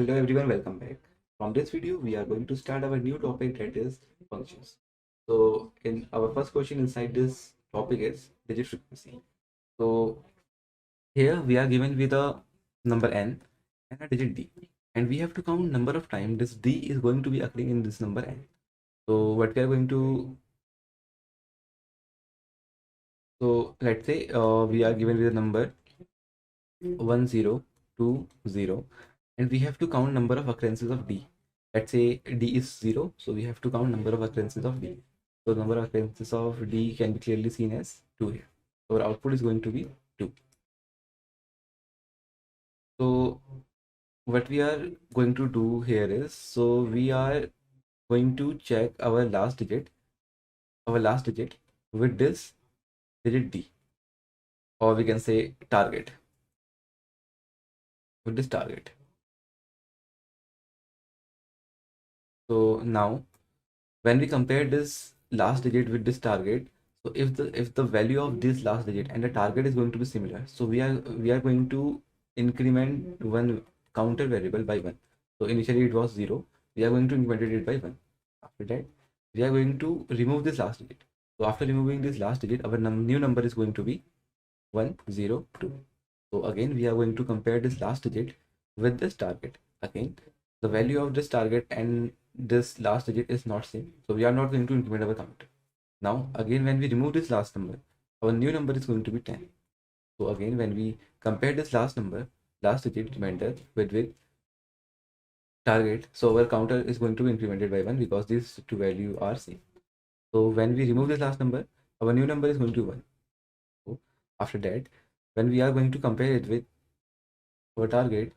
Hello everyone, welcome back. From this video, we are going to start our new topic, that is functions. So in our first question inside this topic is digit frequency. So here we are given with a number n and a digit d, and we have to count number of times this d is going to be occurring in this number n. So what we are going to, so let's say we are given with a number 1020, and we have to count number of occurrences of d. Let's say d is 0, so we have to count number of occurrences of d. So number of occurrences of d can be clearly seen as 2 here. So our output is going to be 2. So what we are going to do here is, so we are going to check our last digit with this digit d, or we can say target, with this target. So now when we compare this last digit with this target, so if the value of this last digit and the target is going to be similar, so we are going to increment one counter variable by 1. So initially it was 0, we are going to increment it by 1. After that we are going to remove this last digit. So after removing this last digit, our new number is going to be 102. So again we are going to compare this last digit with this target. Again, the value of this target and this last digit is not same, so we are not going to increment our counter. Now again, when we remove this last number, our new number is going to be 10. So again, when we compare this last digit remainder with target, so our counter is going to be incremented by 1 because these two values are same. So when we remove this last number, our new number is going to be 1. So after that, when we are going to compare it with our target,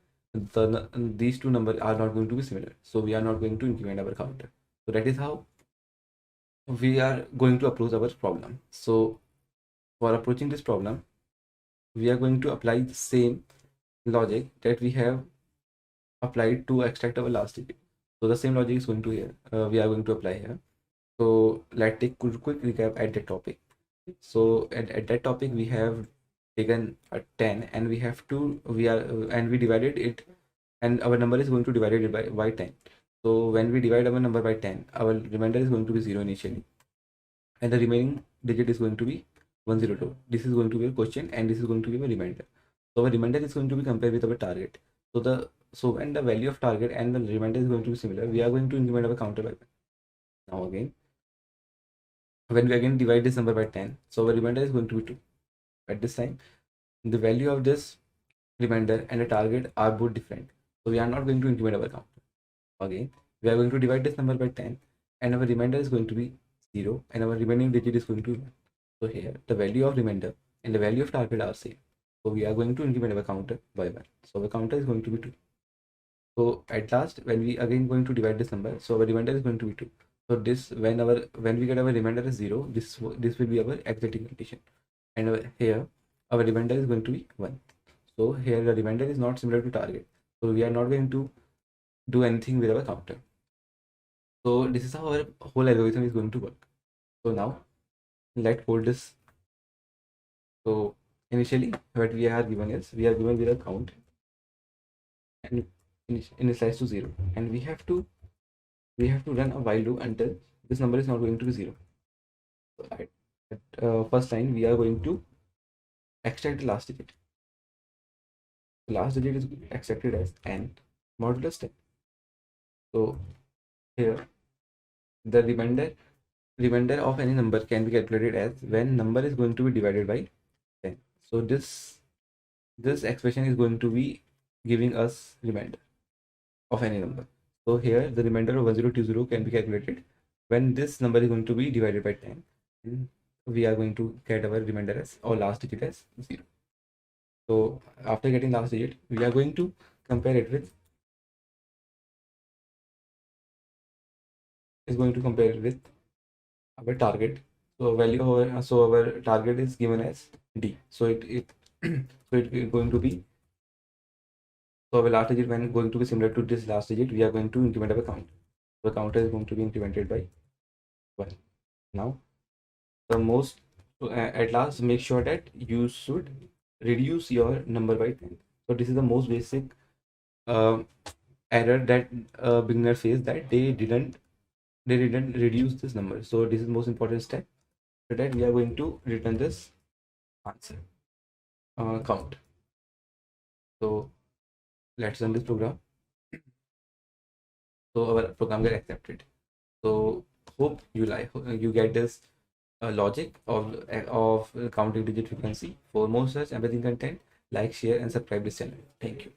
these two numbers are not going to be similar, so we are not going to increment our counter. So that is how we are going to approach our problem. So for approaching this problem, we are going to apply the same logic that we have applied to extract our last digit. So the same logic is going to here, we are going to apply here. So let's take quick recap at that topic. So at that topic we have taken a 10, and we have to and we divided it, and our number is going to divide it by 10. So when we divide our number by 10, our remainder is going to be 0 initially, and the remaining digit is going to be 102. This is going to be a question, and this is going to be a remainder. So our remainder is going to be compared with our target. So when the value of target and the remainder is going to be similar, we are going to increment our counter by 1. Now again, when we again divide this number by 10, so our remainder is going to be 2. At this time, the value of this remainder and the target are both different, so we are not going to increment our counter. Again, we are going to divide this number by 10, and our remainder is going to be 0, and our remaining digit is going to be 1. So here the value of remainder and the value of target are same, so we are going to increment our counter by 1. So our counter is going to be 2. So at last, when we again going to divide this number, so our remainder is going to be 2. So this, when we get our remainder is 0, this will be our exiting condition, and here our remainder is going to be 1. So here the remainder is not similar to target, so we are not going to do anything with our counter. So this is how our whole algorithm is going to work. So now let's hold this. So initially what we are given is, we are given with a count and initialize to 0, and we have to run a while loop until this number is not going to be 0. So at first line we are going to extract the last digit. The last digit is extracted as n modulus 10. So here the remainder of any number can be calculated as when number is going to be divided by 10. So this expression is going to be giving us remainder of any number. So here the remainder of 1020 can be calculated when this number is going to be divided by 10, and we are going to get our remainder as, or last digit as, 0. So after getting last digit, we are going to compare it with our target. So our target is given as d. So it so it is going to be, so our last digit when going to be similar to this last digit, we are going to increment our count. The counter is going to be incremented by 1. Now the most, at last, make sure that you should reduce your number by 10. So this is the most basic error that beginner faced, that they didn't reduce this number. So this is the most important step. So that we are going to return this answer count. So let's run this program. So our program get accepted. So hope you get this logic of counting digit frequency. For more such amazing content, like, share, and subscribe this channel. Thank you.